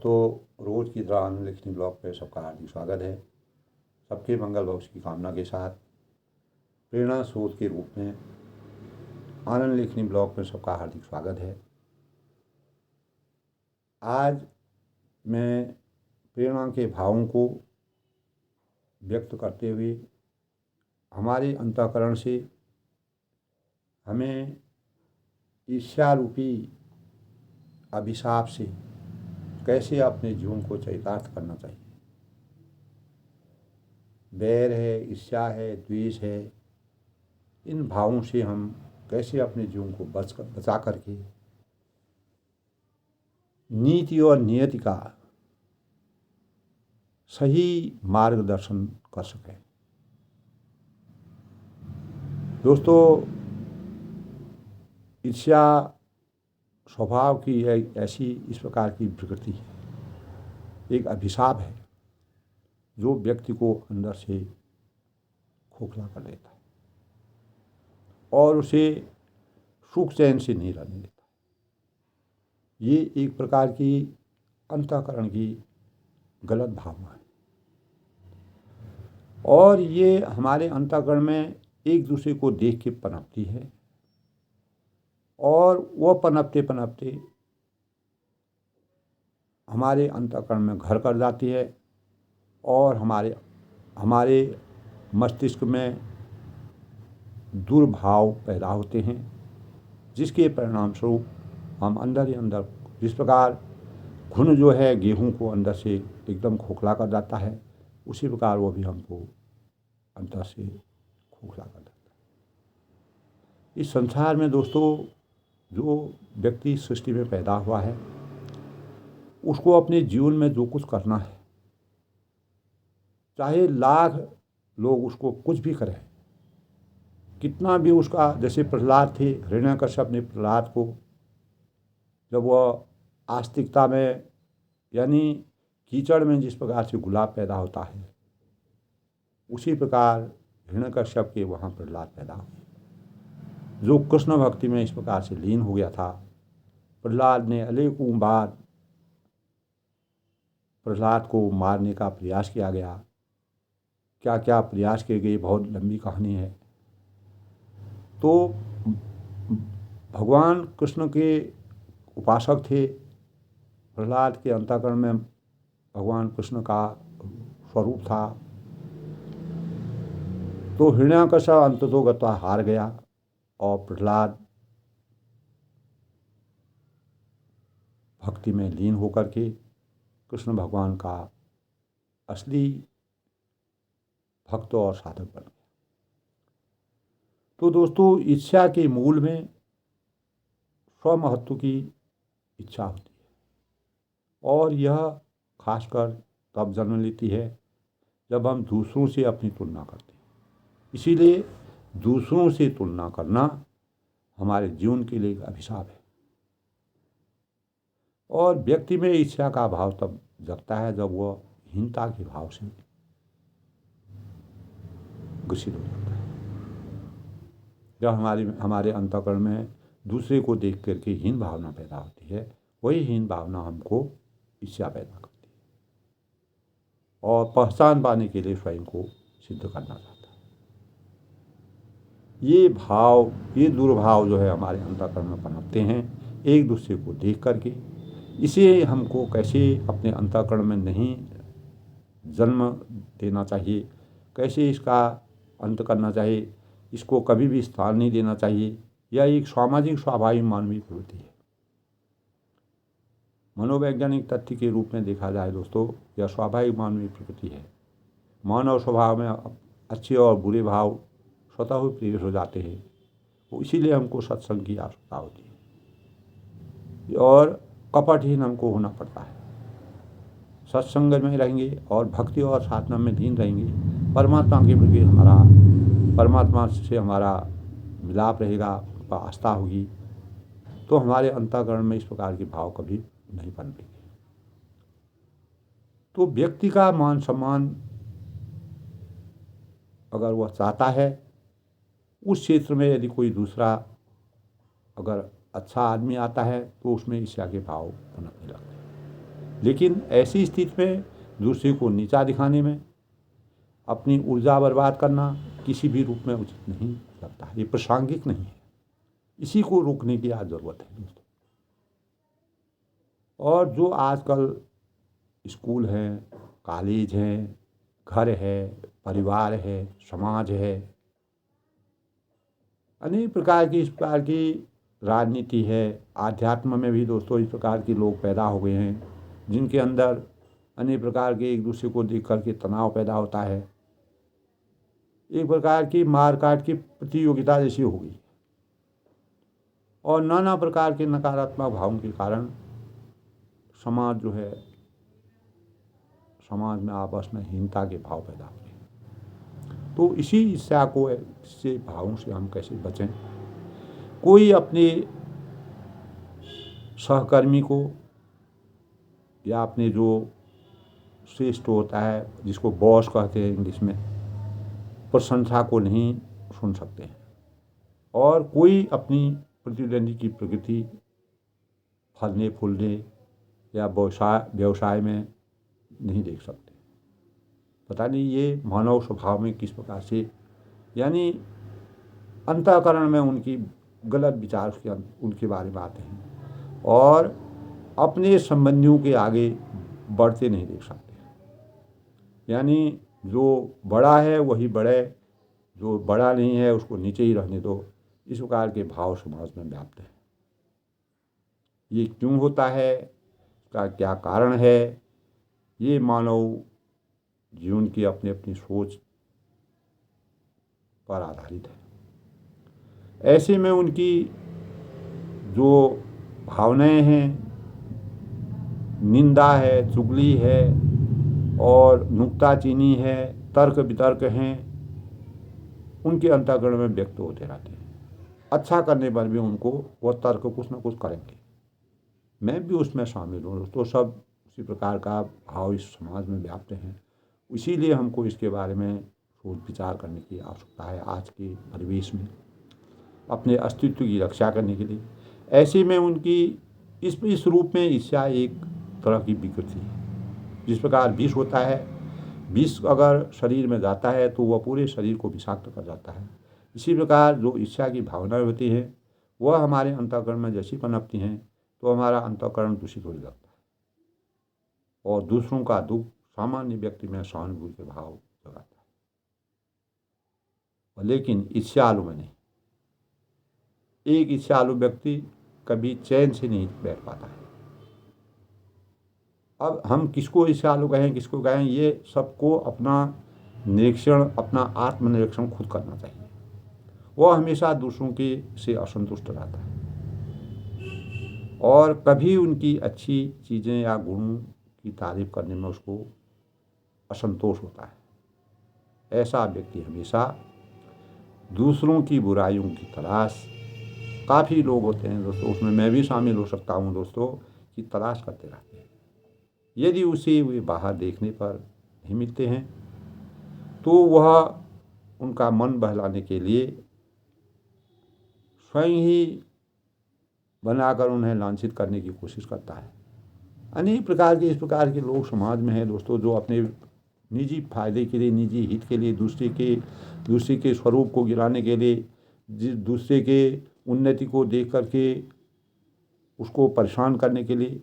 दोस्तों, रोज़ की तरह आनंद लिखनी ब्लॉग पे सबका हार्दिक स्वागत है। सबके मंगल भविष्य की कामना के साथ प्रेरणा स्रोत के रूप में आनंद लिखनी ब्लॉग पे सबका हार्दिक स्वागत है। आज मैं प्रेरणा के भावों को व्यक्त करते हुए हमारे अंतःकरण से हमें ईर्ष्या रूपी अभिशाप से कैसे अपने जीवन को चरितार्थ करना चाहिए। बैर है, ईर्ष्या है, द्वेष है, इन भावों से हम कैसे अपने जीवन को बचा करके नीति और नियति का सही मार्गदर्शन कर सकें। दोस्तों, ईर्ष्या स्वभाव की एक ऐसी इस प्रकार की प्रकृति है, एक अभिशाप है जो व्यक्ति को अंदर से खोखला कर देता है और उसे सुख चैन से नहीं रहने देता। ये एक प्रकार की अंतःकरण की गलत भावना है और ये हमारे अंतःकरण में एक दूसरे को देख के पनपती है और वो पनपते पनपते हमारे अंतःकरण में घर कर जाती है और हमारे मस्तिष्क में दुर्भाव पैदा होते हैं, जिसके परिणाम स्वरूप हम अंदर ही अंदर, जिस प्रकार घुन जो है गेहूं को अंदर से एकदम खोखला कर जाता है, उसी प्रकार वो भी हमको अंदर से खोखला कर देता है। इस संसार में दोस्तों, जो व्यक्ति सृष्टि में पैदा हुआ है उसको अपने जीवन में जो कुछ करना है, चाहे लाख लोग उसको कुछ भी करें, कितना भी उसका, जैसे प्रहलाद थे, हिरण्यकश्यप ने प्रहलाद को जब वह आस्तिकता में यानी कीचड़ में जिस प्रकार से गुलाब पैदा होता है, उसी प्रकार हिरण्यकश्यप के वहाँ प्रहलाद पैदा हुए, जो कृष्ण भक्ति में इस प्रकार से लीन हो गया था। प्रहलाद ने अनेकों बार प्रहलाद को मारने का प्रयास किया गया, क्या क्या प्रयास किए गए, बहुत लंबी कहानी है। तो भगवान कृष्ण के उपासक थे, प्रहलाद के अंतःकरण में भगवान कृष्ण का स्वरूप था। तो हिरण्यकश्यप अंततोगत्वा हार गया और प्रहलाद भक्ति में लीन होकर के कृष्ण भगवान का असली भक्त और साधक बन गया। तो दोस्तों, ईर्ष्या के मूल में स्वमहत्व की इच्छा होती है और यह खासकर तब जन्म लेती है जब हम दूसरों से अपनी तुलना करते हैं। इसीलिए दूसरों से तुलना करना हमारे जीवन के लिए एक अभिशाप है और व्यक्ति में ईर्ष्या का भाव तब जगता है जब वह हीनता के भाव से ग्रसित हो जाता है। जब हमारे अंतःकरण में दूसरे को देख करके हीन भावना पैदा होती है, वही हीन भावना हमको ईर्ष्या पैदा करती है और पहचान पाने के लिए स्वयं को सिद्ध करना चाहता है। ये दुर्भाव जो है हमारे अंतःकरण में पनपते हैं एक दूसरे को देख करके। इसे हमको कैसे अपने अंतःकरण में नहीं जन्म देना चाहिए, कैसे इसका अंत करना चाहिए, इसको कभी भी स्थान नहीं देना चाहिए। यह एक सामाजिक स्वाभाविक मानवीय प्रवृत्ति है। मनोवैज्ञानिक तथ्य के रूप में देखा जाए दोस्तों, यह स्वाभाविक मानवीय प्रवृत्ति है। मानव स्वभाव में अच्छे और बुरे भाव स्वतः ही प्रवेश हो जाते हैं, तो इसीलिए हमको सत्संग की आवश्यकता होती है और कपटहीन हमको होना पड़ता है। सत्संग में रहेंगे और भक्ति और साधना में लीन रहेंगे, परमात्मा के प्रति परमात्मा से हमारा मिलाप रहेगा, उनका आस्था होगी, तो हमारे अंतःकरण में इस प्रकार के भाव कभी नहीं पनपेंगे। तो व्यक्ति का मान सम्मान अगर वह चाहता है, उस क्षेत्र में यदि कोई दूसरा अगर अच्छा आदमी आता है तो उसमें ईर्ष्या के भाव पनपने लगते हैं। लेकिन ऐसी स्थिति में दूसरे को नीचा दिखाने में, अपनी ऊर्जा बर्बाद करना किसी भी रूप में उचित नहीं लगता है। ये प्रासंगिक नहीं है। इसी को रोकने की आज ज़रूरत है दोस्तों। और जो आजकल स्कूल हैं, कॉलेज हैं, घर है, परिवार है, समाज है, अनेक प्रकार की इस प्रकार की राजनीति है, आध्यात्म में भी दोस्तों इस प्रकार के लोग पैदा हो गए हैं जिनके अंदर अनेक प्रकार के एक दूसरे को देख करके तनाव पैदा होता है। एक प्रकार की मार काट की प्रतियोगिता जैसी हो गई और नाना प्रकार के नकारात्मक भावों के कारण समाज जो है, समाज में आपस में हीनता के भाव पैदा हो गए। तो इसी ईर्ष्या को, इससे भावों से हम कैसे बचें? कोई अपने सहकर्मी को या अपने जो श्रेष्ठ होता है, जिसको बॉस कहते हैं इंग्लिश में, प्रशंसा को नहीं सुन सकते हैं। और कोई अपनी प्रतिद्वंदी की प्रगति फलने फूलने या व्यवसाय में नहीं देख सकते। पता नहीं ये मानव स्वभाव में किस प्रकार से, यानी अंतःकरण में उनकी गलत विचार उनके बारे में आते हैं और अपने संबंधियों के आगे बढ़ते नहीं देख सकते। यानी जो बड़ा है वही बढ़े, जो बड़ा नहीं है उसको नीचे ही रहने दो। इस प्रकार के भाव समाज में व्याप्त है। ये क्यों होता है, इसका क्या कारण है? ये मानव जीवन की अपनी अपनी सोच पर आधारित है। ऐसे में उनकी जो भावनाएं हैं, निंदा है, चुगली है और नुक्ताचीनी है, तर्क वितर्क हैं, उनके अंतःकरण में व्यक्त होते रहते हैं। अच्छा करने पर भी उनको वो तर्क कुछ न कुछ करेंगे। मैं भी उसमें शामिल हूँ। तो सब उसी प्रकार का भाव इस समाज में व्याप्त हैं। इसीलिए हमको इसके बारे में सोच विचार करने की आवश्यकता है आज के परिवेश में, अपने अस्तित्व की रक्षा करने के लिए। ऐसे में उनकी इस रूप में ईर्ष्या एक तरह की विकृति है। जिस प्रकार विष होता है, विष अगर शरीर में जाता है तो वह पूरे शरीर को विषाक्त कर जाता है। इसी प्रकार जो ईर्ष्या की भावनाएं होती हैं वह हमारे अंतःकरण में जैसी पनपती हैं तो हमारा अंतःकरण दूषित होने लगता है और दूसरों का दुख सामान्य व्यक्ति में सहानुभूति के भाव जगाता है। लेकिन ईर्ष्यालु में नहीं। एक ईर्ष्यालु व्यक्ति कभी चैन से नहीं बैठ पाता है। अब हम किसको ईर्ष्यालु कहें, किसको कहें, ये सबको अपना निरीक्षण, अपना आत्मनिरीक्षण खुद करना चाहिए। वह हमेशा दूसरों के से असंतुष्ट रहता है और कभी उनकी अच्छी चीज़ें या गुणों की तारीफ करने में उसको असंतोष होता है। ऐसा व्यक्ति हमेशा दूसरों की बुराइयों की तलाश, काफ़ी लोग होते हैं दोस्तों, उसमें मैं भी शामिल हो सकता हूँ दोस्तों, की तलाश करते रहते हैं। यदि उसे वे बाहर देखने पर नहीं मिलते हैं तो वह उनका मन बहलाने के लिए स्वयं ही बनाकर उन्हें लांछित करने की कोशिश करता है। अनेक प्रकार के इस प्रकार के लोग समाज में हैं दोस्तों, जो अपने निजी फायदे के लिए, निजी हित के लिए, दूसरे के स्वरूप को गिराने के लिए, दूसरे के उन्नति को देख करके उसको परेशान करने के लिए।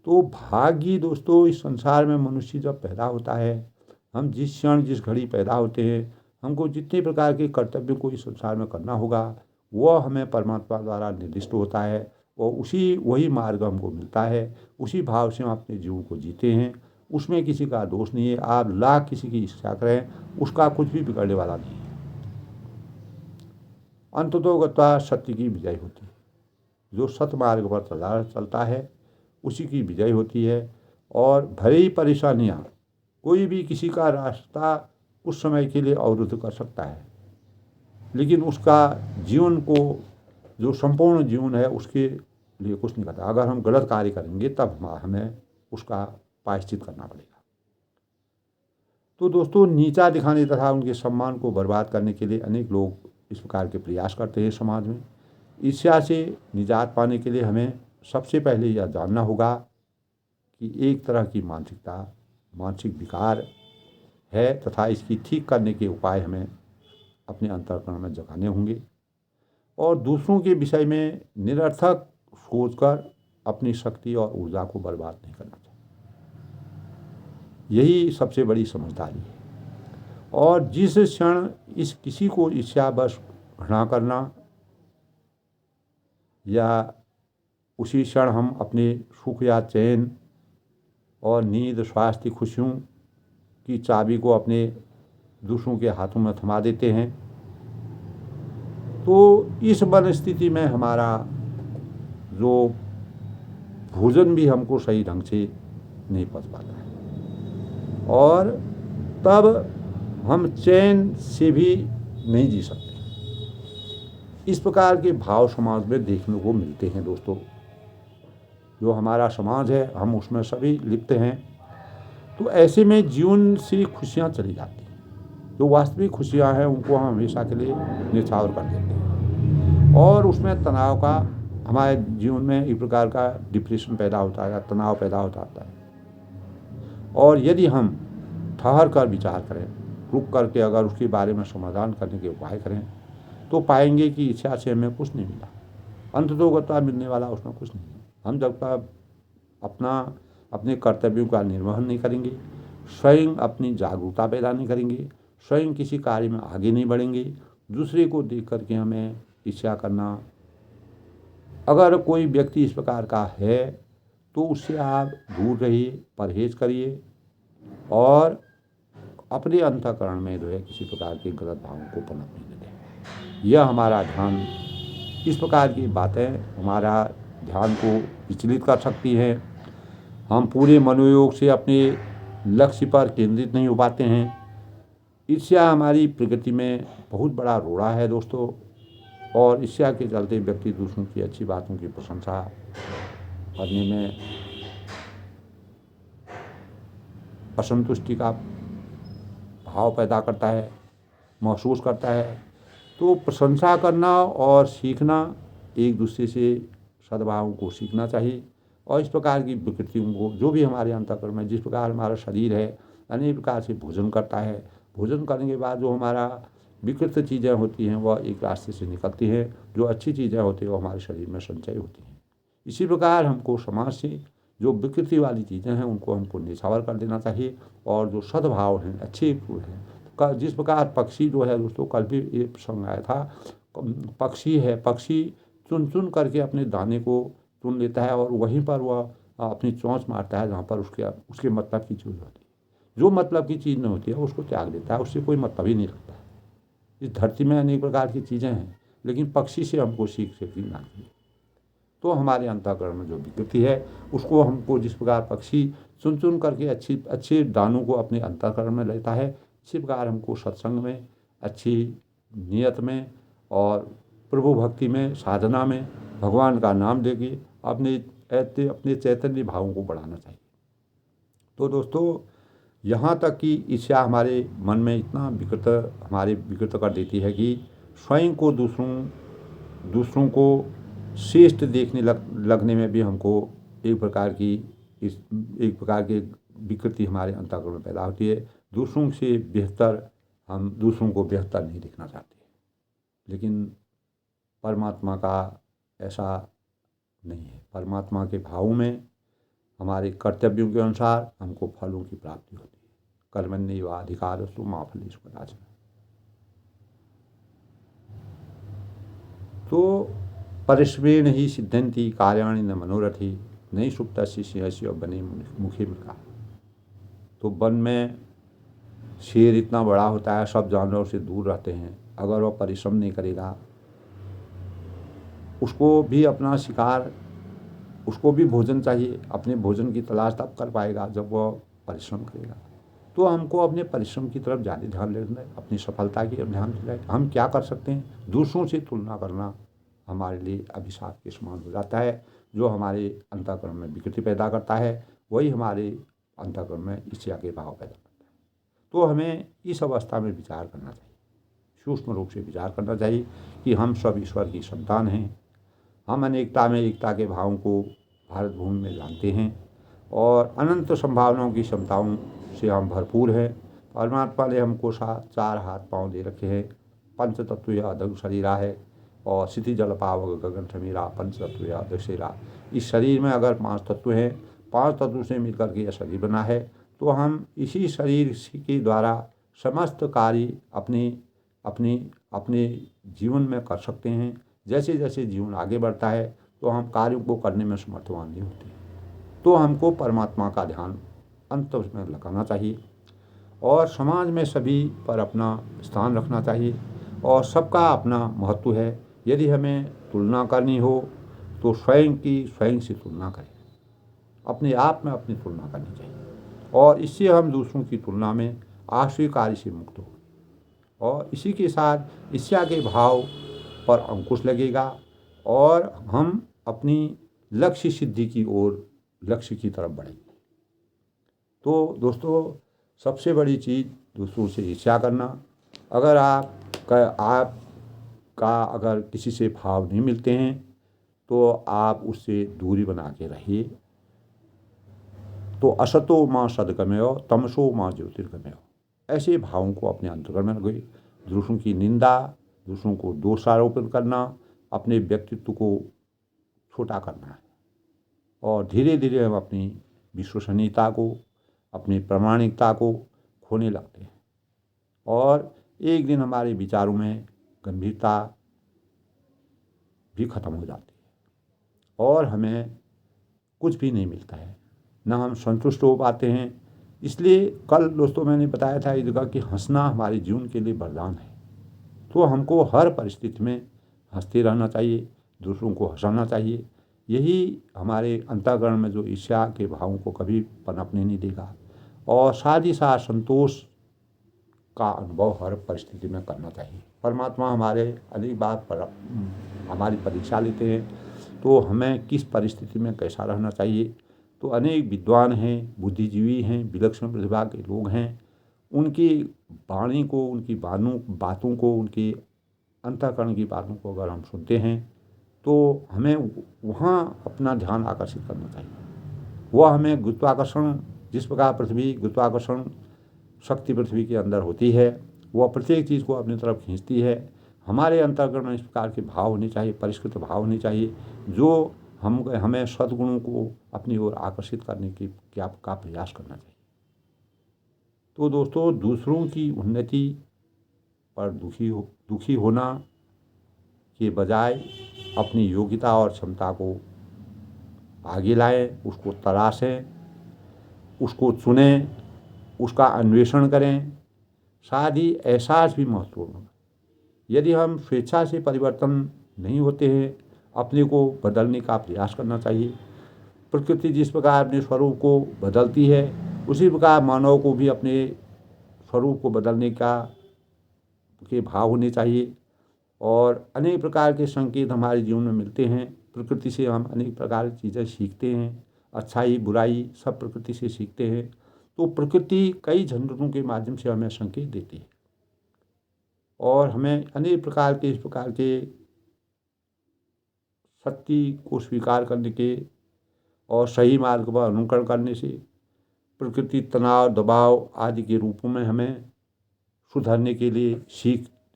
तो भाग्य दोस्तों, इस संसार में मनुष्य जब पैदा होता है, हम जिस क्षण जिस घड़ी पैदा होते हैं, हमको जितने प्रकार के कर्तव्यों को इस संसार में करना होगा वह हमें परमात्मा द्वारा निर्दिष्ट होता है और वही मार्ग हमको मिलता है। उसी भाव से हम अपने जीवन को जीते हैं। उसमें किसी का दोष नहीं है। आप लाख किसी की इच्छा करें, उसका कुछ भी बिगड़ने वाला नहीं है। अंततोगत्वा सत्य की विजय होती है। जो सत्य मार्ग पर चलता है उसी की विजय होती है। और भले ही परेशानियाँ, कोई भी किसी का रास्ता कुछ समय के लिए अवरुद्ध कर सकता है, लेकिन उसका जीवन को, जो संपूर्ण जीवन है, उसके लिए कुछ नहीं करता। अगर हम गलत कार्य करेंगे तब हमें उसका प्रायश्चित करना पड़ेगा। तो दोस्तों, नीचा दिखाने तथा उनके सम्मान को बर्बाद करने के लिए अनेक लोग इस प्रकार के प्रयास करते हैं समाज में। ईर्ष्या से निजात पाने के लिए हमें सबसे पहले यह जानना होगा कि एक तरह की मानसिक विकार है तथा इसकी ठीक करने के उपाय हमें अपने अंतःकरण में जगाने होंगे और दूसरों के विषय में निरर्थक सोचकर अपनी शक्ति और ऊर्जा को बर्बाद नहीं करना चाहिए। यही सबसे बड़ी समझदारी है। और जिस क्षण इस किसी को ईर्ष्यावश घृणा करना या उसी क्षण हम अपने सुख या चैन और नींद, स्वास्थ्य, खुशियों की चाबी को अपने दूसरों के हाथों में थमा देते हैं, तो इस मनस्थिति में हमारा जो भोजन भी हमको सही ढंग से नहीं पच पाता है और तब हम चैन से भी नहीं जी सकते। इस प्रकार के भाव समाज में देखने को मिलते हैं दोस्तों। जो हमारा समाज है हम उसमें सभी लिप्त हैं, तो ऐसे में जीवन से खुशियाँ चली जाती हैं। जो वास्तविक खुशियाँ हैं उनको हम हमेशा के लिए न्यौछावर कर देते हैं और उसमें तनाव का हमारे जीवन में एक प्रकार का डिप्रेशन पैदा होता है, तनाव पैदा होता है। और यदि हम ठहर कर विचार करें, रुक करके अगर उसके बारे में समाधान करने के उपाय करें, तो पाएंगे कि इच्छा से हमें कुछ नहीं मिला, अंततोगत्वा मिलने वाला उसमें कुछ नहीं है। हम जब तक अपने कर्तव्यों का निर्वहन नहीं करेंगे, स्वयं अपनी जागरूकता पैदा नहीं करेंगे, स्वयं किसी कार्य में आगे नहीं बढ़ेंगे, दूसरे को देख करके हमें ईर्ष्या करना, अगर कोई व्यक्ति इस प्रकार का है तो उससे आप दूर रहिए, परहेज करिए और अपने अंतःकरण में जो है किसी प्रकार के गलत भावों को पनपने दें। यह हमारा ध्यान, इस प्रकार की बातें हमारा ध्यान को विचलित कर सकती हैं। हम पूरे मनोयोग से अपने लक्ष्य पर केंद्रित नहीं हो पाते हैं। ईर्ष्या हमारी प्रकृति में बहुत बड़ा रोड़ा है दोस्तों, और ईर्ष्या के चलते व्यक्ति दूसरों की अच्छी बातों की प्रशंसा करने में असंतुष्टि का भाव पैदा करता है, महसूस करता है। तो प्रशंसा करना और सीखना, एक दूसरे से सद्भाव को सीखना चाहिए और इस प्रकार की विकृतियों को, जो भी हमारे अंतःकरण में, जिस प्रकार हमारा शरीर है अनेक प्रकार से भोजन करता है, भोजन करने के बाद जो हमारा विकृत चीज़ें होती हैं वह एक रास्ते से निकलती हैं, जो अच्छी चीज़ें होती हैं वो हमारे शरीर में संचय होती हैं। इसी प्रकार हमको समाज से जो विकृति वाली चीज़ें हैं उनको हमको न्यौछावर कर देना चाहिए और जो सद्भाव हैं, अच्छे हैं, जिस प्रकार पक्षी जो है दोस्तों, कल भी ये प्रसंग आया था, पक्षी चुन चुन करके अपने दाने को चुन लेता है और वहीं पर वह अपनी चोंच मारता है जहाँ पर उसके मतलब की चीज़ होती है। जो मतलब की चीज़ नहीं होती है उसको त्याग देता है, उससे कोई मतलब ही नहीं रखता है। इस धरती में अनेक प्रकार की चीज़ें हैं, लेकिन पक्षी से हमको सीख मिलना चाहिए। तो हमारे अंतःकरण में जो विकृति है उसको हमको, जिस प्रकार पक्षी चुन चुन करके अच्छे दानों को अपने अंतःकरण में लेता है, इसी प्रकार हमको सत्संग में, अच्छी नियत में और प्रभु भक्ति में, साधना में भगवान का नाम देके अपने चैतन्य भावों को बढ़ाना चाहिए। तो दोस्तों, यहाँ तक कि ईर्ष्या हमारे मन में इतना विकृत कर देती है कि स्वयं को दूसरों को श्रेष्ठ देखने लगने में भी हमको एक प्रकार की विकृति हमारे अंतःकरण में पैदा होती है। दूसरों से बेहतर, हम दूसरों को बेहतर नहीं देखना चाहते, लेकिन परमात्मा का ऐसा नहीं है। परमात्मा के भावों में हमारे कर्तव्यों के अनुसार हमको फलों की प्राप्ति होती है। कर्मण्येवाधिकारस्तु मा फलेषु कदाचन। तो परिश्रमेण ही सिद्धन्ति कार्याणि न मनोरथी, नहीं सुप्तस्य सिंहस्य वने मुखे मृगा। तो वन में शेर इतना बड़ा होता है, सब जानवरों से दूर रहते हैं, अगर वह परिश्रम नहीं करेगा, उसको भी अपना शिकार, उसको भी भोजन चाहिए, अपने भोजन की तलाश तब कर पाएगा जब वह परिश्रम करेगा। तो हमको अपने परिश्रम की तरफ ज़्यादा ध्यान देना है, अपनी सफलता की तरफ ध्यान देना है। हम क्या कर सकते हैं? दूसरों से तुलना करना हमारे लिए अभिशाप के समान हो जाता है, जो हमारे अंतःकरण में विकृति पैदा करता है, वही हमारे अंतःकरण में ईर्ष्या के भाव पैदा करता है। तो हमें इस अवस्था में विचार करना चाहिए, सूक्ष्म रूप से विचार करना चाहिए कि हम सब ईश्वर की संतान हैं। हम अनेकता में एकता के भावों को भारत भूमि में जानते हैं और अनंत संभावनाओं की क्षमताओं से हम भरपूर हैं। परमात्मा ने हमको 4 हाथ पाँव दे रखे हैं। पंच तत्व यह अदघ शरीरा है और क्षिति जल पावक गगन समीरा पंच तत्व यह अदघ शरीरा। इस शरीर में अगर 5 तत्व हैं, 5 तत्व से मिलकर के यह शरीर बना है, तो हम इसी शरीर के द्वारा समस्त कार्य अपने जीवन में कर सकते हैं। जैसे जैसे जीवन आगे बढ़ता है तो हम कार्यों को करने में समर्थवान नहीं होते। तो हमको परमात्मा का ध्यान अंत में लगाना चाहिए और समाज में सभी पर अपना स्थान रखना चाहिए और सबका अपना महत्व है। यदि हमें तुलना करनी हो तो स्वयं से तुलना करें, अपने आप में अपनी तुलना करनी चाहिए और इससे हम दूसरों की तुलना में अस्वीकार्य से मुक्त हो और इसी के साथ ईर्ष्या के भाव पर अंकुश लगेगा और हम अपनी लक्ष्य सिद्धि की ओर, लक्ष्य की तरफ बढ़ेंगे। तो दोस्तों, सबसे बड़ी चीज़ दूसरों से ईर्ष्या करना। अगर आपका अगर किसी से भाव नहीं मिलते हैं तो आप उससे दूरी बना के रहिए। तो असतो माँ सदगमयो तमसो माँ ज्योतिर्गमयो, ऐसे भावों को अपने अंतर्गत में रखिए। दूसरों की निंदा, दूसरों को दोषारोपण करना, अपने व्यक्तित्व को छोटा करना है और धीरे धीरे हम अपनी विश्वसनीयता को, अपनी प्रामाणिकता को खोने लगते हैं और एक दिन हमारे विचारों में गंभीरता भी खत्म हो जाती है और हमें कुछ भी नहीं मिलता है, न हम संतुष्ट हो पाते हैं। इसलिए कल दोस्तों मैंने बताया था इस जगह कि हंसना हमारे जीवन के लिए वरदान है। तो हमको हर परिस्थिति में हंसते रहना चाहिए, दूसरों को हंसाना चाहिए। यही हमारे अंतःकरण में जो ईर्ष्या के भावों को कभी पनपने नहीं देगा और साथ ही साथ संतोष का अनुभव हर परिस्थिति में करना चाहिए। परमात्मा हमारे अनेक बार हमारी परीक्षा लेते हैं, तो हमें किस परिस्थिति में कैसा रहना चाहिए। तो अनेक विद्वान हैं, बुद्धिजीवी हैं, विलक्षण प्रतिभा के लोग हैं, उनकी वाणी को, उनकी बातों को, उनकी अंतःकरण की बातों को अगर हम सुनते हैं तो हमें वहाँ अपना ध्यान आकर्षित करना चाहिए। वह हमें गुरुत्वाकर्षण, जिस प्रकार पृथ्वी गुरुत्वाकर्षण शक्ति पृथ्वी के अंदर होती है, वह प्रत्येक चीज़ को अपनी तरफ खींचती है। हमारे अंतःकरण में इस प्रकार के भाव होने चाहिए, परिष्कृत भाव होने चाहिए, जो हमें सद्गुणों को अपनी ओर आकर्षित करने का प्रयास करना चाहिए। तो दोस्तों, दूसरों की उन्नति पर दुखी होना के बजाय अपनी योग्यता और क्षमता को आगे लाएं, उसको तलाशें, उसको चुनें, उसका अन्वेषण करें। साथ ही एहसास भी महत्वपूर्ण है। यदि हम स्वेच्छा से परिवर्तन नहीं होते हैं, अपने को बदलने का प्रयास करना चाहिए। प्रकृति जिस प्रकार अपने स्वरूप को बदलती है, उसी प्रकार मानव को भी अपने स्वरूप को बदलने के भाव होने चाहिए। और अनेक प्रकार के संकेत हमारे जीवन में मिलते हैं। प्रकृति से हम अनेक प्रकार की चीज़ें सीखते हैं, अच्छाई बुराई सब प्रकृति से सीखते हैं। तो प्रकृति कई झंझटों के माध्यम से हमें संकेत देती है और हमें अनेक प्रकार के इस प्रकार के सत्य को स्वीकार करने के और सही मार्ग पर अनुकरण करने से प्रकृति तनाव, दबाव आदि के रूपों में हमें सुधरने के लिए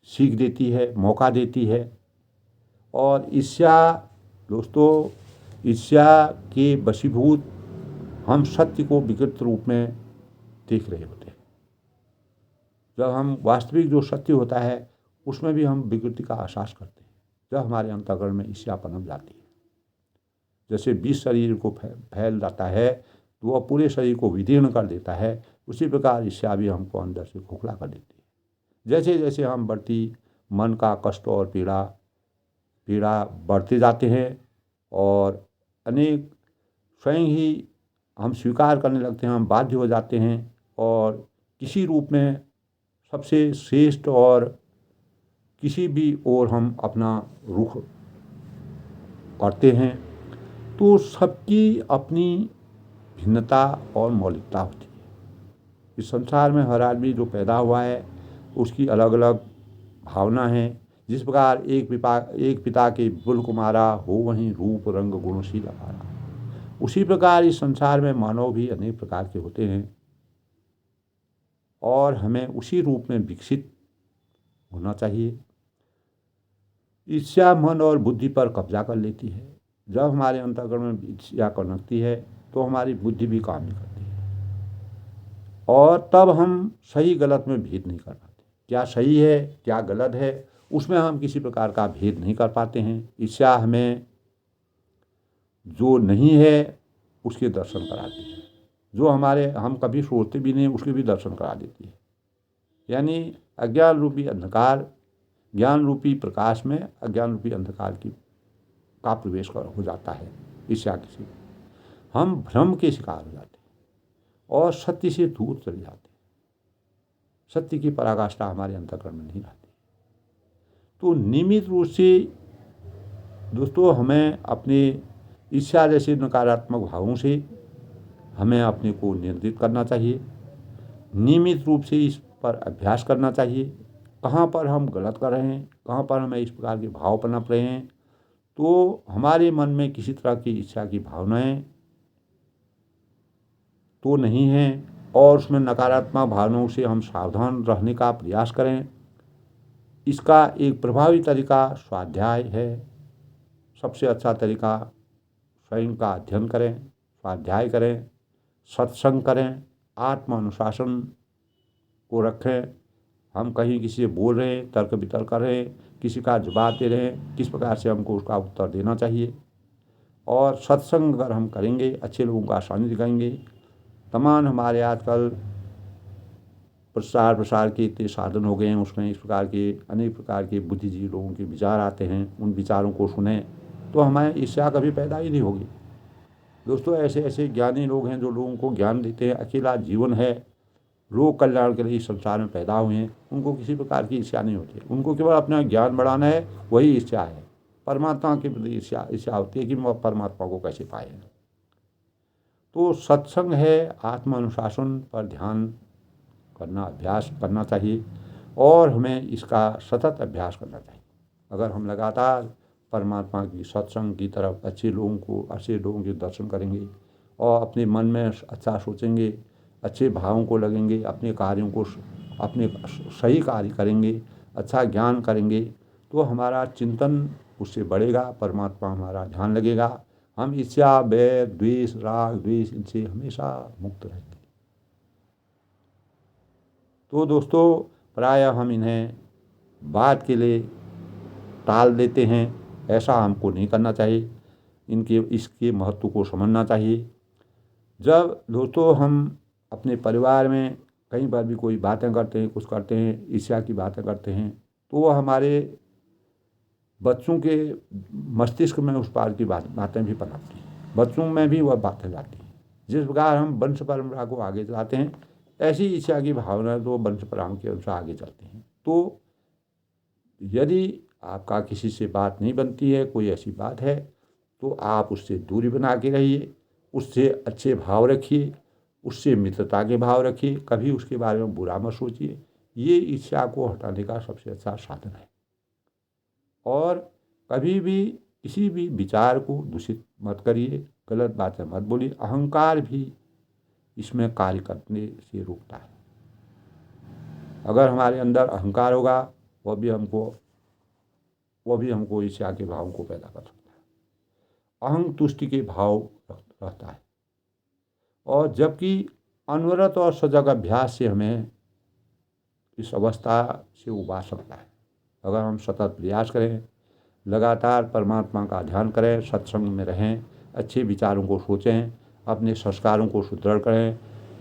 सीख देती है, मौका देती है। और दोस्तों, ईर्ष्या के वशीभूत हम सत्य को विकृत रूप में देख रहे होते हैं। जब हम वास्तविक जो सत्य होता है उसमें भी हम विकृति का एहसास करते हैं। जब हमारे अंतःकरण में ईर्ष्या पनप जाती है, जैसे विष शरीर को फैल जाता है तो वह पूरे शरीर को विदीर्ण कर देता है, उसी प्रकार ईर्ष्या भी हमको अंदर से खोखला कर देती है। जैसे जैसे हम बढ़ती मन का कष्ट और पीड़ा बढ़ते जाते हैं और अनेक स्वयं ही हम स्वीकार करने लगते हैं, हम बाध्य हो जाते हैं और किसी रूप में सबसे श्रेष्ठ और किसी भी ओर हम अपना रुख करते हैं, तो सबकी अपनी भिन्नता और मौलिकता होती है। इस संसार में हर आदमी जो पैदा हुआ है उसकी अलग अलग भावना है। जिस प्रकार एक पिता के विपुल कुमारा हो, वहीं रूप रंग गुणशील अपारा। उसी प्रकार इस संसार में मानव भी अनेक प्रकार के होते हैं और हमें उसी रूप में विकसित होना चाहिए। ईर्ष्या मन और बुद्धि पर कब्जा कर लेती है। जब हमारे अंतःकरण में ईर्ष्या करती है तो हमारी बुद्धि भी काम नहीं करती है और तब हम सही गलत में भेद नहीं कर पाते। क्या सही है क्या गलत है उसमें हम किसी प्रकार का भेद नहीं कर पाते हैं। ईर्ष्या हमें जो नहीं है उसके दर्शन कराती है, जो हमारे हम कभी सोचते भी नहीं उसके भी दर्शन करा देती है। यानी अज्ञान रूपी अंधकार ज्ञान रूपी प्रकाश में अज्ञान रूपी अंधकार का प्रवेश हो जाता है। ईर्ष्या किसी हम भ्रम के शिकार हो जाते हैं और सत्य से दूर चले जाते हैं। सत्य की पराकाष्ठा हमारे अंतःकरण में नहीं रहती। तो नियमित रूप से दोस्तों हमें अपने ईर्ष्या जैसे नकारात्मक भावों से हमें अपने को नियंत्रित करना चाहिए। नियमित रूप से इस पर अभ्यास करना चाहिए। कहाँ पर हम गलत कर रहे हैं, कहाँ पर हमें इस प्रकार के भाव पनप रहे हैं, तो हमारे मन में किसी तरह की इच्छा की भावनाएं तो नहीं हैं और उसमें नकारात्मक भावनाओं से हम सावधान रहने का प्रयास करें। इसका एक प्रभावी तरीका स्वाध्याय है। सबसे अच्छा तरीका स्वयं का अध्ययन करें, स्वाध्याय करें, सत्संग करें, आत्म अनुशासन को रखें। हम कहीं किसी से बोल रहे हैं, तर्क वितर्क कर रहे हैं, किसी का जवाब दे रहे हैं, किस प्रकार से हमको उसका उत्तर देना चाहिए। और सत्संग अगर हम करेंगे, अच्छे लोगों का सानिध्य करेंगे, तमाम हमारे आजकल प्रसार के इतने साधन हो गए हैं, उसमें इस प्रकार के अनेक प्रकार के बुद्धिजीवी लोगों के विचार आते हैं। उन विचारों को सुने तो हमें ईर्ष्या कभी पैदा ही नहीं होगी। दोस्तों ऐसे ऐसे ज्ञानी लोग हैं जो लोगों को ज्ञान देते हैं। अकेला जीवन है, लोक कल्याण के लिए इस संसार में पैदा हुए हैं, उनको किसी प्रकार की ईर्ष्या नहीं होती। उनको केवल अपना ज्ञान बढ़ाना है, वही ईर्ष्या है। परमात्मा के प्रति ईर्ष्या होती है कि वह परमात्मा को कैसे पाए। तो सत्संग है, आत्म अनुशासन पर ध्यान करना, अभ्यास करना चाहिए और हमें इसका सतत अभ्यास करना चाहिए। अगर हम लगातार परमात्मा की सत्संग की तरफ अच्छे लोगों के दर्शन करेंगे और अपने मन में अच्छा सोचेंगे, अच्छे भावों को लगेंगे, अपने कार्यों को अपने सही कार्य करेंगे, अच्छा ज्ञान करेंगे, तो हमारा चिंतन उससे बढ़ेगा, परमात्मा हमारा ध्यान लगेगा। हम ईर्ष्या, बैर, द्वेष, राग, द्वेष इनसे हमेशा मुक्त रहेंगे। तो दोस्तों प्रायः हम इन्हें बात के लिए टाल देते हैं, ऐसा हमको नहीं करना चाहिए। इसके महत्व को समझना चाहिए। जब दोस्तों हम अपने परिवार में कई बार भी कोई बातें करते हैं, कुछ करते हैं, ईर्ष्या की बातें करते हैं, तो वह हमारे बच्चों के मस्तिष्क में उस पार की बातें भी पनपती हैं, बच्चों में भी वह बातें जाती हैं। जिस प्रकार हम वंश परंपरा को आगे चलाते हैं, ऐसी ईर्ष्या की भावना तो वंश परंपरा के अनुसार आगे चलती हैं। तो यदि आपका किसी से बात नहीं बनती है, कोई ऐसी बात है, तो आप उससे दूरी बना के रहिए, उससे अच्छे भाव रखिए, उससे मित्रता के भाव रखिए, कभी उसके बारे में बुरा मत सोचिए। ये ईर्ष्या को हटाने का सबसे अच्छा साधन है। और कभी भी किसी भी विचार को दूषित मत करिए, गलत बातें मत बोलिए। अहंकार भी इसमें कार्य करने से रोकता है। अगर हमारे अंदर अहंकार होगा, वह भी हमको ईर्ष्या के भाव को पैदा कर सकता है। अहं तुष्टि के भाव रहता है। और जबकि अनवरत और सजग अभ्यास से हमें इस अवस्था से उबार सकता है। अगर हम सतत प्रयास करें, लगातार परमात्मा का ध्यान करें, सत्संग में रहें, अच्छे विचारों को सोचें, अपने संस्कारों को सुदृढ़ करें,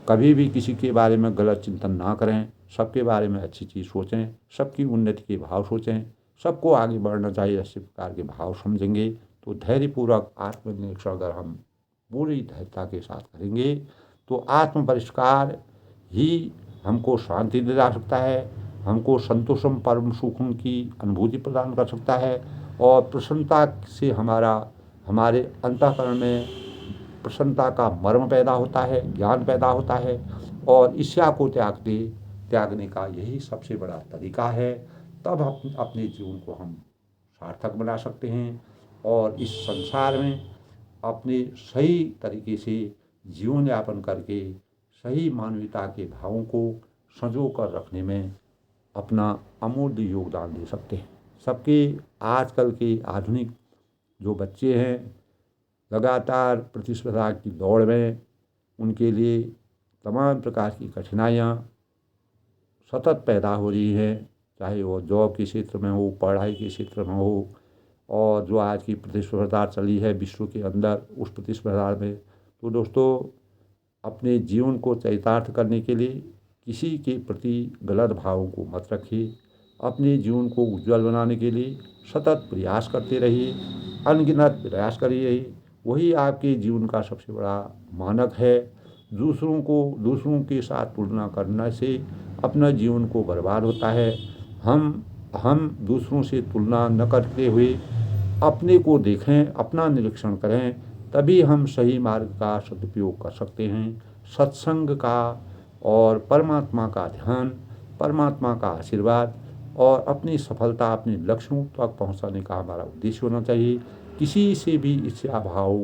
कभी भी किसी के बारे में गलत चिंतन ना करें, सबके बारे में अच्छी चीज़ सोचें, सबकी उन्नति के भाव सोचें, सबको आगे बढ़ना चाहिए, ऐसे प्रकार के भाव समझेंगे तो धैर्यपूर्वक आत्मनिरीक्षण अगर हम पूरी धैर्यता के साथ करेंगे तो आत्म परिष्कार ही हमको शांति दिला सकता है, हमको संतोषम परम सुखम की अनुभूति प्रदान कर सकता है और प्रसन्नता से हमारे अंतःकरण में प्रसन्नता का मर्म पैदा होता है, ज्ञान पैदा होता है और ईर्ष्या को त्यागने का यही सबसे बड़ा तरीका है। तब हम अपने जीवन को हम सार्थक बना सकते हैं और इस संसार में अपने सही तरीके से जीवन यापन करके सही मानवीयता के भावों को संजो कर रखने में अपना अमूल्य योगदान दे सकते हैं। सबके आजकल के आधुनिक जो बच्चे हैं लगातार प्रतिस्पर्धा की दौड़ में उनके लिए तमाम प्रकार की कठिनाइयाँ सतत पैदा हो रही हैं, चाहे वो जॉब के क्षेत्र में हो, पढ़ाई के क्षेत्र में हो, और जो आज की प्रतिस्पर्धा चली है विश्व के अंदर उस प्रतिस्पर्धा में। तो दोस्तों अपने जीवन को चरितार्थ करने के लिए किसी के प्रति गलत भावों को मत रखिए। अपने जीवन को उज्जवल बनाने के लिए सतत प्रयास करते रहिए, अनगिनत प्रयास करिए। वही आपके जीवन का सबसे बड़ा मानक है। दूसरों के साथ तुलना करने से अपना जीवन को बर्बाद होता है। हम दूसरों से तुलना न करते हुए अपने को देखें, अपना निरीक्षण करें, तभी हम सही मार्ग का सदुपयोग कर सकते हैं। सत्संग का और परमात्मा का ध्यान, परमात्मा का आशीर्वाद और अपनी सफलता, अपने लक्ष्यों तक पहुंचाने का हमारा उद्देश्य होना चाहिए। किसी से भी ईर्ष्या भाव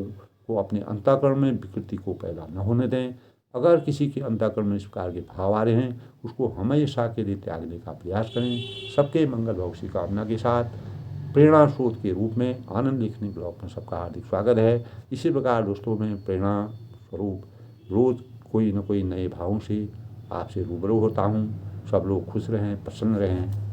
को अपने अंतःकरण में विकृति को पैदा न होने दें। अगर किसी के अंतःकरण में इस प्रकार के भाव आ रहे हैं उसको हमेशा के लिए त्यागने का प्रयास करें। सबके मंगल भविष्य की कामना के साथ प्रेरणा स्रोत के रूप में आनंद लिखने ब्लॉग में सबका हार्दिक स्वागत है। इसी प्रकार दोस्तों में प्रेरणा स्वरूप रोज कोई न कोई नए भावों से आपसे रूबरू होता हूँ। सब लोग खुश रहें, प्रसन्न रहें।